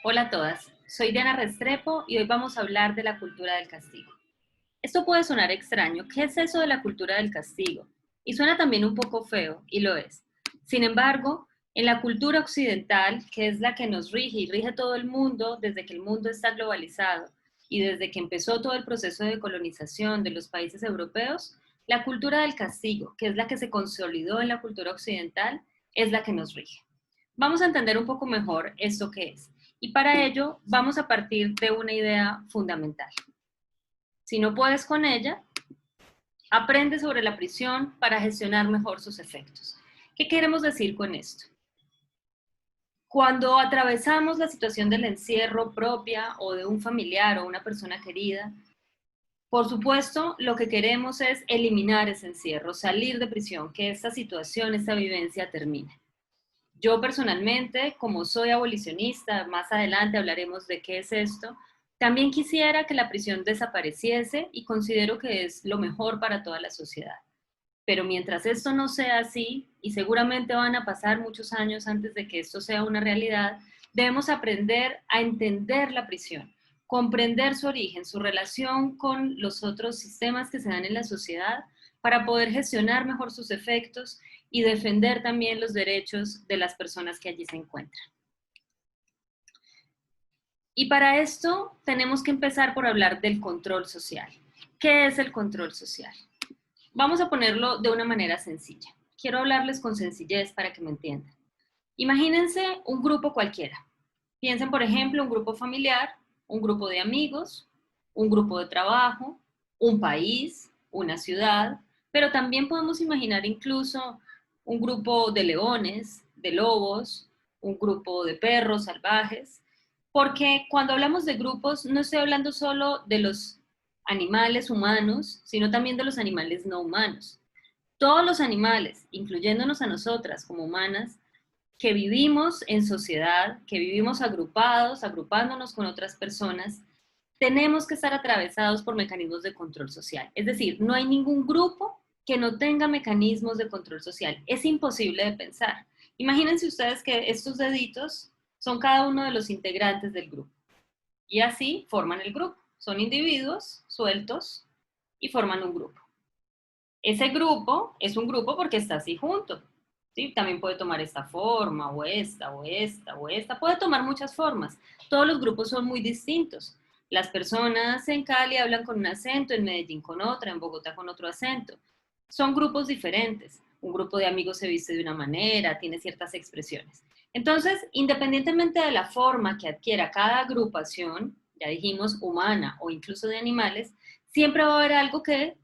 Hola a todas, soy Diana Restrepo y hoy vamos a hablar de la cultura del castigo. Esto puede sonar extraño, ¿qué es eso de la cultura del castigo? Y suena también un poco feo, y lo es. Sin embargo, en la cultura occidental, que es la que nos rige y rige todo el mundo desde que el mundo está globalizado y desde que empezó todo el proceso de colonización de los países europeos, la cultura del castigo, que es la que se consolidó en la cultura occidental, es la que nos rige. Vamos a entender un poco mejor esto que es. Y para ello vamos a partir de una idea fundamental. Si no puedes con ella, aprende sobre la prisión para gestionar mejor sus efectos. ¿Qué queremos decir con esto? Cuando atravesamos la situación del encierro propia o de un familiar o una persona querida, por supuesto, lo que queremos es eliminar ese encierro, salir de prisión, que esta situación, esta vivencia termine. Yo personalmente, como soy abolicionista, más adelante hablaremos de qué es esto, también quisiera que la prisión desapareciese y considero que es lo mejor para toda la sociedad. Pero mientras esto no sea así, y seguramente van a pasar muchos años antes de que esto sea una realidad, debemos aprender a entender la prisión, comprender su origen, su relación con los otros sistemas que se dan en la sociedad, para poder gestionar mejor sus efectos y defender también los derechos de las personas que allí se encuentran. Y para esto tenemos que empezar por hablar del control social. ¿Qué es el control social? Vamos a ponerlo de una manera sencilla. Quiero hablarles con sencillez para que me entiendan. Imagínense un grupo cualquiera. Piensen, por ejemplo, un grupo familiar, un grupo de amigos, un grupo de trabajo, un país, una ciudad, pero también podemos imaginar incluso un grupo de leones, de lobos, un grupo de perros salvajes, porque cuando hablamos de grupos no estoy hablando solo de los animales humanos, sino también de los animales no humanos. Todos los animales, incluyéndonos a nosotras como humanas, que vivimos en sociedad, que vivimos agrupados, agrupándonos con otras personas, tenemos que estar atravesados por mecanismos de control social. Es decir, no hay ningún grupo que no tenga mecanismos de control social. Es imposible de pensar. Imagínense ustedes que estos deditos son cada uno de los integrantes del grupo. Y así forman el grupo. Son individuos sueltos y forman un grupo. Ese grupo es un grupo porque está así junto. ¿Sí? También puede tomar esta forma, o esta, o esta, o esta. Puede tomar muchas formas. Todos los grupos son muy distintos. Las personas en Cali hablan con un acento, en Medellín con otra, en Bogotá con otro acento. Son grupos diferentes. Un grupo de amigos se viste de una manera, tiene ciertas expresiones. Entonces, independientemente de la forma que adquiera cada agrupación, ya dijimos humana o incluso de animales, siempre va a haber algo que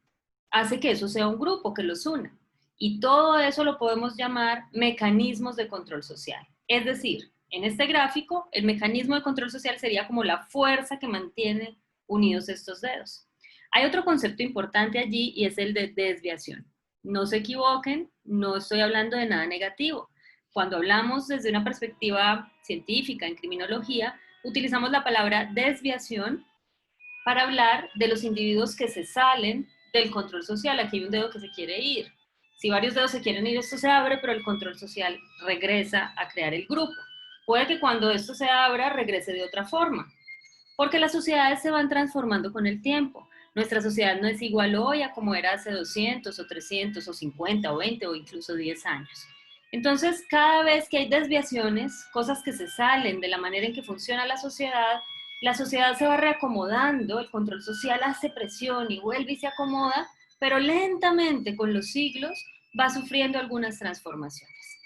hace que eso sea un grupo, que los una. Y todo eso lo podemos llamar mecanismos de control social. Es decir, en este gráfico, el mecanismo de control social sería como la fuerza que mantiene unidos estos dedos. Hay otro concepto importante allí y es el de desviación. No se equivoquen, no estoy hablando de nada negativo. Cuando hablamos desde una perspectiva científica en criminología, utilizamos la palabra desviación para hablar de los individuos que se salen del control social. Aquí hay un dedo que se quiere ir. Si varios dedos se quieren ir, esto se abre, pero el control social regresa a crear el grupo. Puede que cuando esto se abra, regrese de otra forma, porque las sociedades se van transformando con el tiempo. Nuestra sociedad no es igual hoy a como era hace 200 o 300 o 50 o 20 o incluso 10 años. Entonces, cada vez que hay desviaciones, cosas que se salen de la manera en que funciona la sociedad se va reacomodando, el control social hace presión y vuelve y se acomoda, pero lentamente con los siglos va sufriendo algunas transformaciones.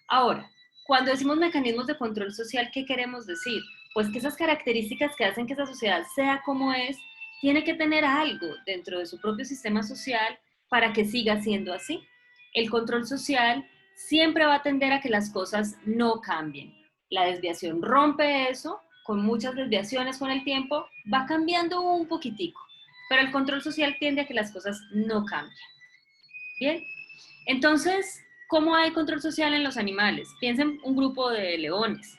Ahora, cuando decimos mecanismos de control social, ¿qué queremos decir? Pues que esas características que hacen que esa sociedad sea como es, tiene que tener algo dentro de su propio sistema social para que siga siendo así. El control social siempre va a tender a que las cosas no cambien. La desviación rompe eso, con muchas desviaciones con el tiempo, va cambiando un poquitico, pero el control social tiende a que las cosas no cambien. Bien, entonces, ¿cómo hay control social en los animales? Piensen un grupo de leones.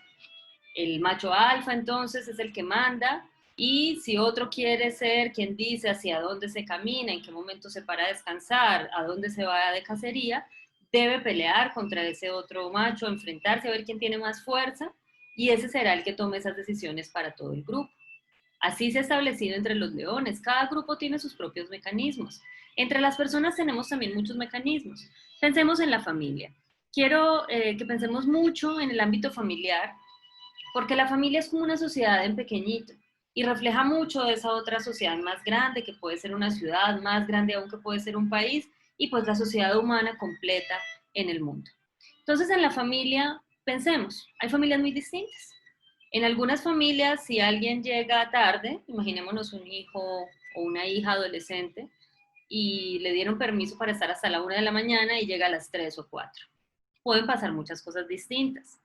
El macho alfa entonces es el que manda y si otro quiere ser quien dice hacia dónde se camina, en qué momento se para a descansar, a dónde se va de cacería, debe pelear contra ese otro macho, enfrentarse a ver quién tiene más fuerza y ese será el que tome esas decisiones para todo el grupo. Así se ha establecido entre los leones. Cada grupo tiene sus propios mecanismos. Entre las personas tenemos también muchos mecanismos. Pensemos en la familia. Quiero que pensemos mucho en el ámbito familiar, porque la familia es como una sociedad en pequeñito y refleja mucho de esa otra sociedad más grande, que puede ser una ciudad, más grande aún que puede ser un país, y pues la sociedad humana completa en el mundo. Entonces, en la familia, pensemos, hay familias muy distintas. En algunas familias, si alguien llega tarde, imaginémonos un hijo o una hija adolescente, y le dieron permiso para estar hasta la 1 de la mañana y llega a las 3 o 4. Pueden pasar muchas cosas distintas.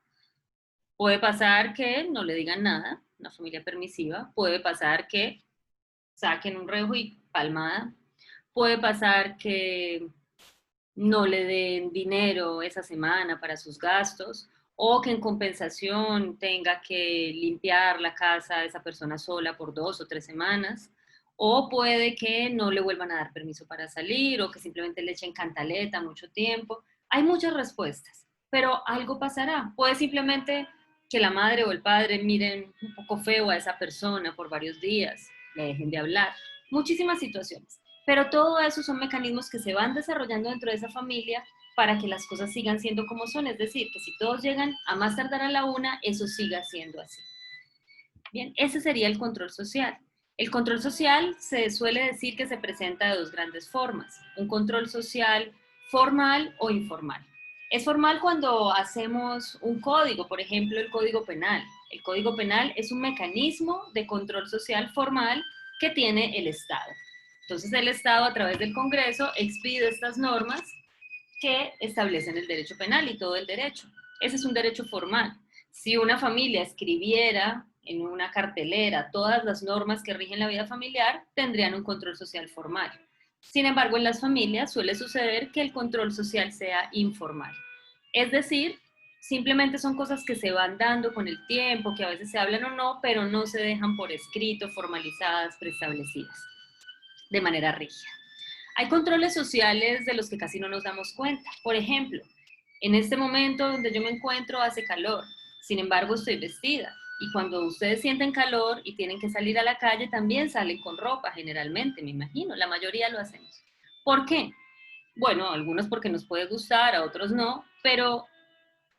Puede pasar que no le digan nada, una familia permisiva. Puede pasar que saquen un rejo y palmada. Puede pasar que no le den dinero esa semana para sus gastos, o que en compensación tenga que limpiar la casa de esa persona sola por 2 o 3 semanas, o puede que no le vuelvan a dar permiso para salir, o que simplemente le echen cantaleta mucho tiempo. Hay muchas respuestas, pero algo pasará. Puede simplemente que la madre o el padre miren un poco feo a esa persona por varios días, le dejen de hablar. Muchísimas situaciones. Pero todo eso son mecanismos que se van desarrollando dentro de esa familia para que las cosas sigan siendo como son. Es decir, que si todos llegan a más tardar a la 1, eso siga siendo así. Bien, ese sería el control social. El control social se suele decir que se presenta de dos grandes formas. Un control social formal o informal. Es formal cuando hacemos un código, por ejemplo, el Código Penal. El Código Penal es un mecanismo de control social formal que tiene el Estado. Entonces el Estado, a través del Congreso, expide estas normas que establecen el derecho penal y todo el derecho. Ese es un derecho formal. Si una familia escribiera en una cartelera todas las normas que rigen la vida familiar, tendrían un control social formal. Sin embargo, en las familias suele suceder que el control social sea informal. Es decir, simplemente son cosas que se van dando con el tiempo, que a veces se hablan o no, pero no se dejan por escrito, formalizadas, preestablecidas, de manera rígida. Hay controles sociales de los que casi no nos damos cuenta. Por ejemplo, en este momento donde yo me encuentro hace calor, sin embargo estoy vestida. Y cuando ustedes sienten calor y tienen que salir a la calle, también salen con ropa, generalmente, me imagino. La mayoría lo hacemos. ¿Por qué? Bueno, algunos porque nos puede gustar, a otros no, pero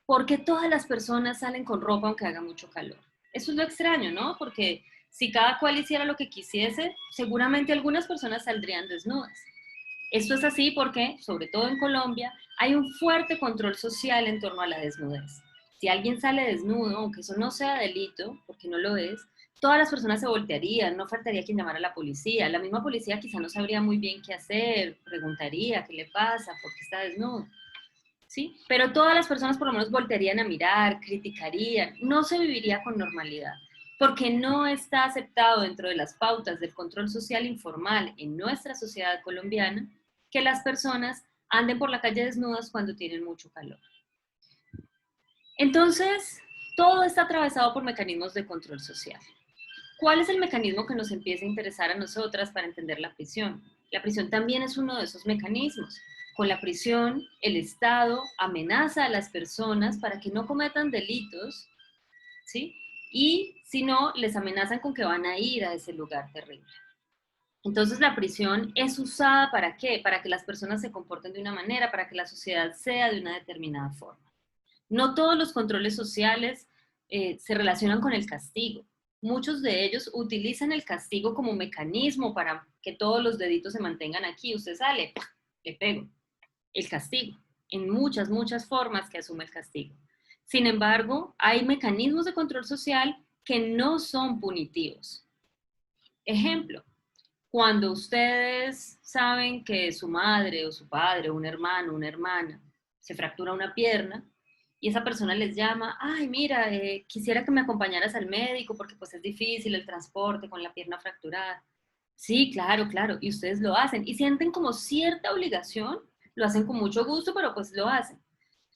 ¿por qué todas las personas salen con ropa aunque haga mucho calor? Eso es lo extraño, ¿no? Porque si cada cual hiciera lo que quisiese, seguramente algunas personas saldrían desnudas. Esto es así porque, sobre todo en Colombia, hay un fuerte control social en torno a la desnudez. Si alguien sale desnudo, aunque eso no sea delito, porque no lo es, todas las personas se voltearían, no faltaría quien llamara a la policía. La misma policía quizá no sabría muy bien qué hacer, preguntaría qué le pasa, por qué está desnudo. ¿Sí? Pero todas las personas por lo menos voltearían a mirar, criticarían, no se viviría con normalidad, porque no está aceptado dentro de las pautas del control social informal en nuestra sociedad colombiana que las personas anden por la calle desnudas cuando tienen mucho calor. Entonces, todo está atravesado por mecanismos de control social. ¿Cuál es el mecanismo que nos empieza a interesar a nosotras para entender la prisión? La prisión también es uno de esos mecanismos. Con la prisión, el Estado amenaza a las personas para que no cometan delitos, ¿sí? Y si no, les amenazan con que van a ir a ese lugar terrible. Entonces la prisión es usada ¿para qué? Para que las personas se comporten de una manera, para que la sociedad sea de una determinada forma. No todos los controles sociales se relacionan con el castigo. Muchos de ellos utilizan el castigo como mecanismo para que todos los deditos se mantengan aquí. Usted sale, le pego. El castigo, en muchas, muchas formas que asume el castigo. Sin embargo, hay mecanismos de control social que no son punitivos. Ejemplo, cuando ustedes saben que su madre o su padre, un hermano, una hermana, se fractura una pierna y esa persona les llama, ay, mira, quisiera que me acompañaras al médico porque pues es difícil el transporte con la pierna fracturada. Sí, claro, claro, y ustedes lo hacen y sienten como cierta obligación, lo hacen con mucho gusto, pero pues lo hacen.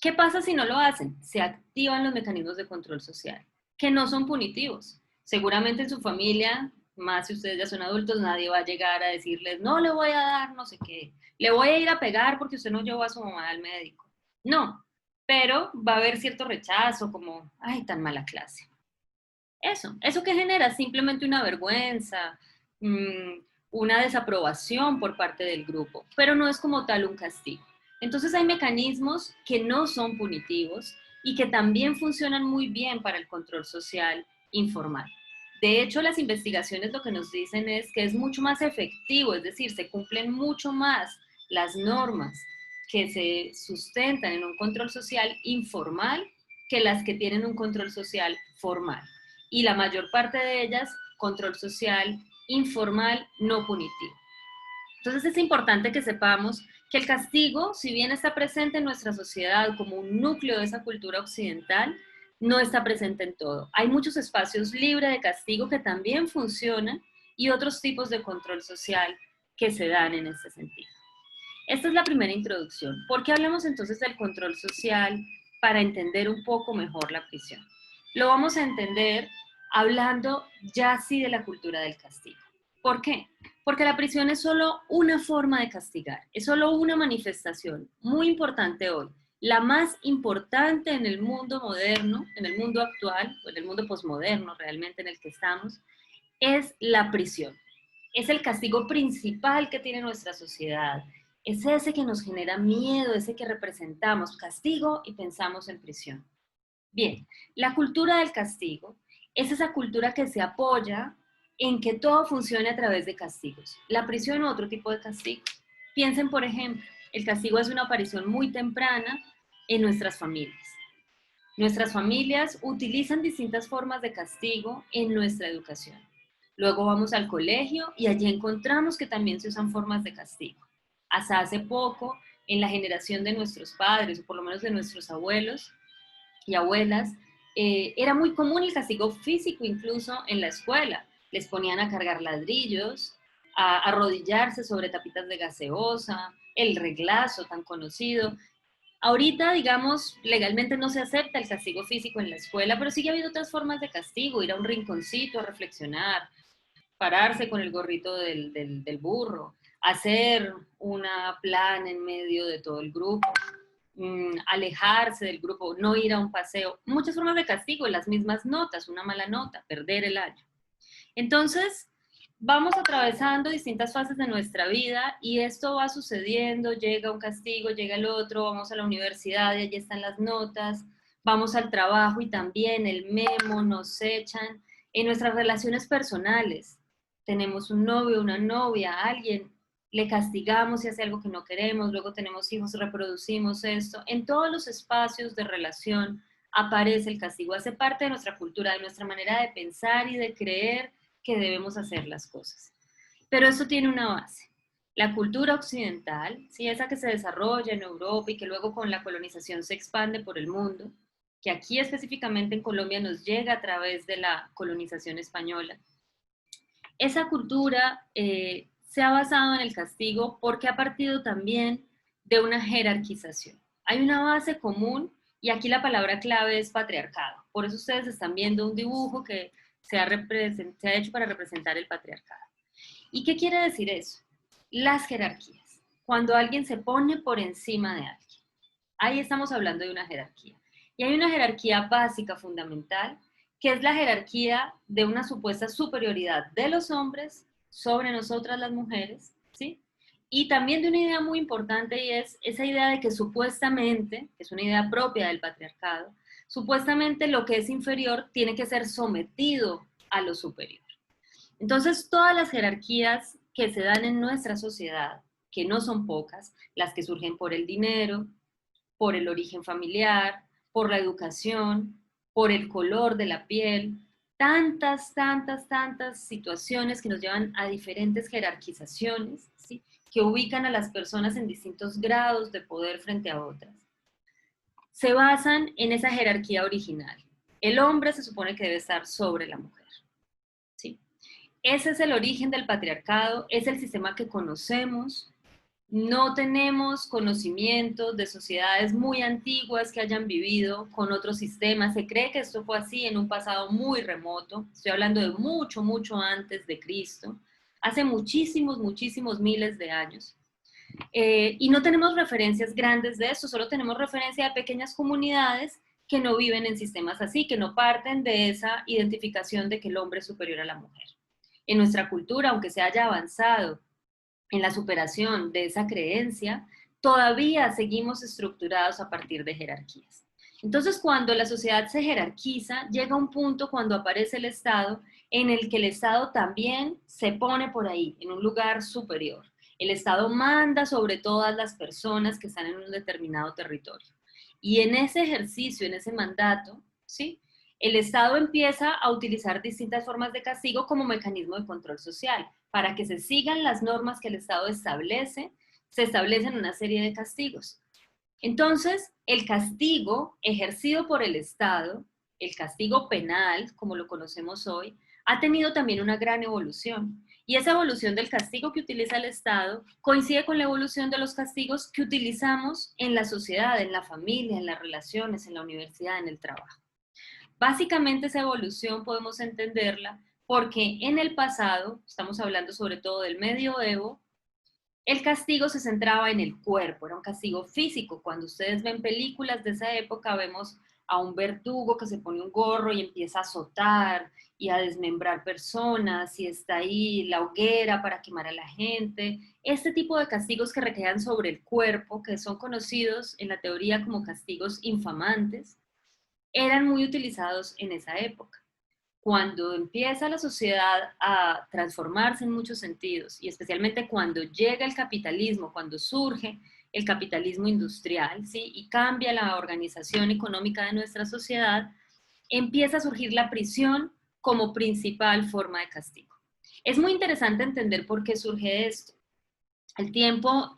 ¿Qué pasa si no lo hacen? Se activan los mecanismos de control social, que no son punitivos. Seguramente en su familia, más si ustedes ya son adultos, nadie va a llegar a decirles, no le voy a dar no sé qué, le voy a ir a pegar porque usted no llevó a su mamá al médico. No, pero va a haber cierto rechazo, como, ay, tan mala clase. Eso que genera simplemente una vergüenza, una desaprobación por parte del grupo, pero no es como tal un castigo. Entonces hay mecanismos que no son punitivos y que también funcionan muy bien para el control social informal. De hecho, las investigaciones lo que nos dicen es que es mucho más efectivo, es decir, se cumplen mucho más las normas que se sustentan en un control social informal que las que tienen un control social formal. Y la mayor parte de ellas, control social informal no punitivo. Entonces es importante que sepamos que el castigo, si bien está presente en nuestra sociedad como un núcleo de esa cultura occidental, no está presente en todo. Hay muchos espacios libres de castigo que también funcionan y otros tipos de control social que se dan en este sentido. Esta es la primera introducción. ¿Por qué hablamos entonces del control social para entender un poco mejor la prisión? Lo vamos a entender hablando ya sí de la cultura del castigo. ¿Por qué? Porque la prisión es solo una forma de castigar, es solo una manifestación muy importante hoy, la más importante en el mundo moderno, en el mundo actual, o en el mundo posmoderno realmente en el que estamos, es la prisión. Es el castigo principal que tiene nuestra sociedad. Es ese que nos genera miedo, ese que representamos, castigo y pensamos en prisión. Bien, la cultura del castigo es esa cultura que se apoya en que todo funcione a través de castigos. La prisión o otro tipo de castigo. Piensen, por ejemplo, el castigo es una aparición muy temprana en nuestras familias. Nuestras familias utilizan distintas formas de castigo en nuestra educación. Luego vamos al colegio y allí encontramos que también se usan formas de castigo. Hasta hace poco, en la generación de nuestros padres, o por lo menos de nuestros abuelos y abuelas, era muy común el castigo físico incluso en la escuela. Les ponían a cargar ladrillos, a arrodillarse sobre tapitas de gaseosa, el reglazo tan conocido. Ahorita, digamos, legalmente no se acepta el castigo físico en la escuela, pero sigue habiendo otras formas de castigo, ir a un rinconcito a reflexionar, pararse con el gorrito del burro, hacer una plan en medio de todo el grupo, alejarse del grupo, no ir a un paseo. Muchas formas de castigo, las mismas notas, una mala nota, perder el año. Entonces, vamos atravesando distintas fases de nuestra vida y esto va sucediendo, llega un castigo, llega el otro, vamos a la universidad y allí están las notas, vamos al trabajo y también el memo, nos echan. En nuestras relaciones personales, tenemos un novio, una novia, alguien, le castigamos si hace algo que no queremos, luego tenemos hijos, reproducimos esto. En todos los espacios de relación aparece el castigo, hace parte de nuestra cultura, de nuestra manera de pensar y de creer que debemos hacer las cosas. Pero eso tiene una base. La cultura occidental, ¿sí? Esa que se desarrolla en Europa y que luego con la colonización se expande por el mundo, que aquí específicamente en Colombia nos llega a través de la colonización española. Esa cultura se ha basado en el castigo porque ha partido también de una jerarquización. Hay una base común y aquí la palabra clave es patriarcado. Por eso ustedes están viendo un dibujo que se ha hecho para representar el patriarcado. ¿Y qué quiere decir eso? Las jerarquías. Cuando alguien se pone por encima de alguien. Ahí estamos hablando de una jerarquía. Y hay una jerarquía básica, fundamental, que es la jerarquía de una supuesta superioridad de los hombres sobre nosotras las mujeres, ¿sí? Y también de una idea muy importante y es esa idea de que supuestamente, que es una idea propia del patriarcado, supuestamente lo que es inferior tiene que ser sometido a lo superior. Entonces, todas las jerarquías que se dan en nuestra sociedad, que no son pocas, las que surgen por el dinero, por el origen familiar, por la educación, por el color de la piel, tantas situaciones que nos llevan a diferentes jerarquizaciones, ¿sí? Que ubican a las personas en distintos grados de poder frente a otras. Se basan en esa jerarquía original. El hombre se supone que debe estar sobre la mujer, ¿sí? Ese es el origen del patriarcado, es el sistema que conocemos. No tenemos conocimiento de sociedades muy antiguas que hayan vivido con otros sistemas. Se cree que esto fue así en un pasado muy remoto. Estoy hablando de mucho antes de Cristo, hace muchísimos miles de años. Y no tenemos referencias grandes de esto, solo tenemos referencia de pequeñas comunidades que no viven en sistemas así, que no parten de esa identificación de que el hombre es superior a la mujer. En nuestra cultura, aunque se haya avanzado en la superación de esa creencia, todavía seguimos estructurados a partir de jerarquías. Entonces, cuando la sociedad se jerarquiza, llega un punto cuando aparece el Estado en el que el Estado también se pone por ahí, en un lugar superior. El Estado manda sobre todas las personas que están en un determinado territorio. Y en ese ejercicio, en ese mandato, ¿sí?, el Estado empieza a utilizar distintas formas de castigo como mecanismo de control social. Para que se sigan las normas que el Estado establece, se establecen una serie de castigos. Entonces, el castigo ejercido por el Estado, el castigo penal, como lo conocemos hoy, ha tenido también una gran evolución. Y esa evolución del castigo que utiliza el Estado coincide con la evolución de los castigos que utilizamos en la sociedad, en la familia, en las relaciones, en la universidad, en el trabajo. Básicamente esa evolución podemos entenderla porque en el pasado, estamos hablando sobre todo del medioevo, el castigo se centraba en el cuerpo, era un castigo físico. Cuando ustedes ven películas de esa época, vemos a un verdugo que se pone un gorro y empieza a azotar y a desmembrar personas, y está ahí la hoguera para quemar a la gente. Este tipo de castigos que recaían sobre el cuerpo, que son conocidos en la teoría como castigos infamantes, eran muy utilizados en esa época. Cuando empieza la sociedad a transformarse en muchos sentidos, y especialmente cuando llega el capitalismo, cuando surge el capitalismo industrial, ¿sí?, y cambia la organización económica de nuestra sociedad, empieza a surgir la prisión como principal forma de castigo. Es muy interesante entender por qué surge esto. El tiempo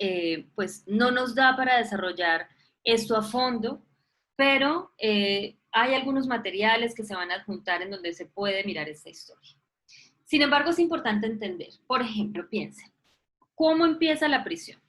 pues no nos da para desarrollar esto a fondo, pero hay algunos materiales que se van a adjuntar en donde se puede mirar esta historia. Sin embargo, es importante entender, por ejemplo, piensen, ¿cómo empieza la prisión?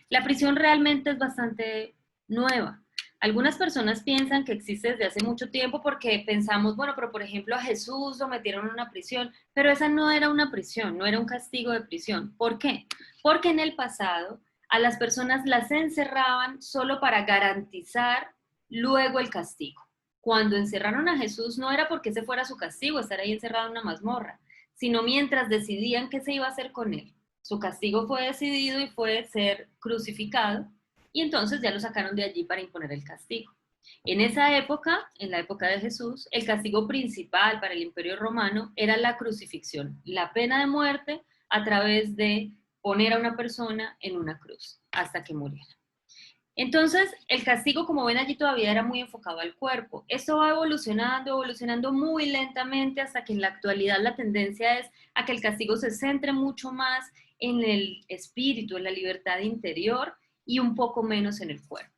La prisión realmente es bastante nueva. Algunas personas piensan que existe desde hace mucho tiempo porque pensamos, bueno, pero por ejemplo a Jesús lo metieron en una prisión, pero esa no era una prisión, no era un castigo de prisión. ¿Por qué? Porque en el pasado a las personas las encerraban solo para garantizar luego el castigo. Cuando encerraron a Jesús no era porque ese fuera su castigo, estar ahí encerrado en una mazmorra, sino mientras decidían qué se iba a hacer con él. Su castigo fue decidido y fue ser crucificado, y entonces ya lo sacaron de allí para imponer el castigo. En esa época, en la época de Jesús, el castigo principal para el Imperio Romano era la crucifixión, la pena de muerte a través de poner a una persona en una cruz hasta que muriera. Entonces, el castigo, como ven allí, todavía era muy enfocado al cuerpo. Esto va evolucionando muy lentamente hasta que en la actualidad la tendencia es a que el castigo se centre mucho más en el espíritu, en la libertad interior y un poco menos en el cuerpo.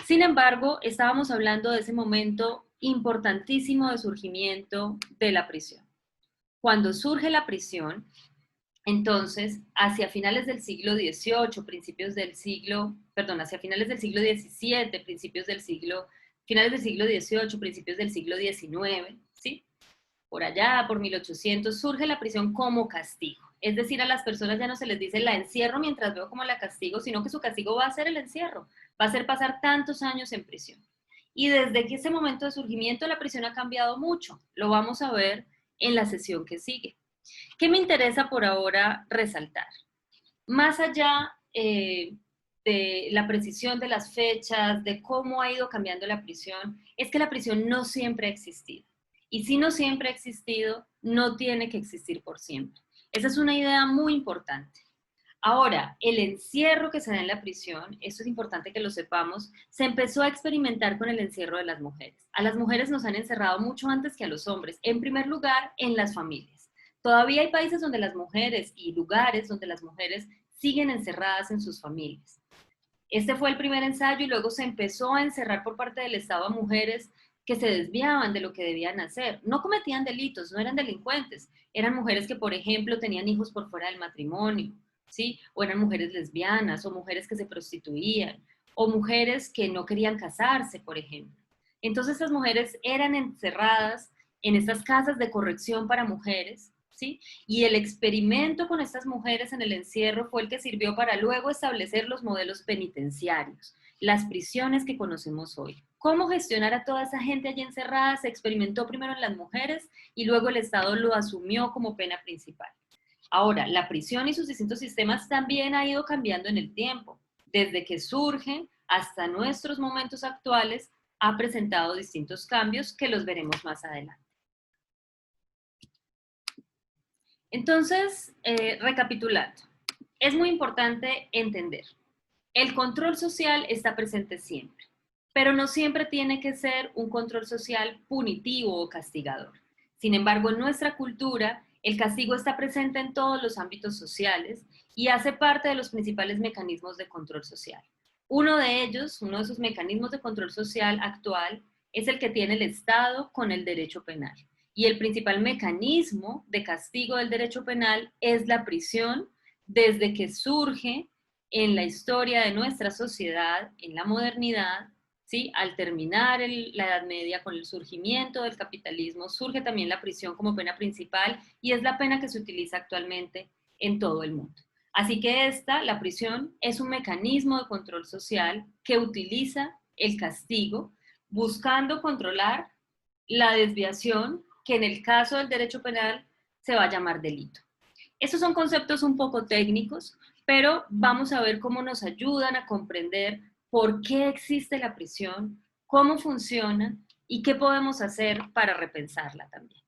Sin embargo, estábamos hablando de ese momento importantísimo de surgimiento de la prisión. Cuando surge la prisión, entonces, hacia finales del siglo XVIII, hacia finales del siglo XVII, finales del siglo XVIII, principios del siglo XIX, ¿sí? Por allá, por 1800, surge la prisión como castigo. Es decir, a las personas ya no se les dice la encierro mientras veo como la castigo, sino que su castigo va a ser el encierro, va a ser pasar tantos años en prisión. Y desde que ese momento de surgimiento la prisión ha cambiado mucho. Lo vamos a ver en la sesión que sigue. ¿Qué me interesa por ahora resaltar? Más allá de la precisión de las fechas, de cómo ha ido cambiando la prisión, es que la prisión no siempre ha existido. Y si no siempre ha existido, no tiene que existir por siempre. Esa es una idea muy importante. Ahora, el encierro que se da en la prisión, esto es importante que lo sepamos, se empezó a experimentar con el encierro de las mujeres. A las mujeres nos han encerrado mucho antes que a los hombres. En primer lugar, en las familias. Todavía hay países donde las mujeres y lugares donde las mujeres siguen encerradas en sus familias. Este fue el primer ensayo y luego se empezó a encerrar por parte del Estado a mujeres que se desviaban de lo que debían hacer. No cometían delitos, no eran delincuentes. Eran mujeres que, por ejemplo, tenían hijos por fuera del matrimonio, ¿sí? O eran mujeres lesbianas, o mujeres que se prostituían, o mujeres que no querían casarse, por ejemplo. Entonces, estas mujeres eran encerradas en estas casas de corrección para mujeres, ¿sí? Y el experimento con estas mujeres en el encierro fue el que sirvió para luego establecer los modelos penitenciarios. las prisiones que conocemos hoy. ¿Cómo gestionar a toda esa gente allí encerrada? Se experimentó primero en las mujeres y luego el Estado lo asumió como pena principal. Ahora, la prisión y sus distintos sistemas también ha ido cambiando en el tiempo. Desde que surgen hasta nuestros momentos actuales, ha presentado distintos cambios que los veremos más adelante. Entonces, recapitulando, es muy importante entender, el control social está presente siempre, pero no siempre tiene que ser un control social punitivo o castigador. Sin embargo, en nuestra cultura, el castigo está presente en todos los ámbitos sociales y hace parte de los principales mecanismos de control social. Uno de ellos, uno de esos mecanismos de control social actual, es el que tiene el Estado con el derecho penal. Y el principal mecanismo de castigo del derecho penal es la prisión desde que surge en la historia de nuestra sociedad, en la modernidad, ¿sí? Al terminar la Edad Media con el surgimiento del capitalismo, surge también la prisión como pena principal y es la pena que se utiliza actualmente en todo el mundo. Así que la prisión, es un mecanismo de control social que utiliza el castigo buscando controlar la desviación que en el caso del derecho penal se va a llamar delito. Estos son conceptos un poco técnicos, pero vamos a ver cómo nos ayudan a comprender por qué existe la prisión, cómo funciona y qué podemos hacer para repensarla también.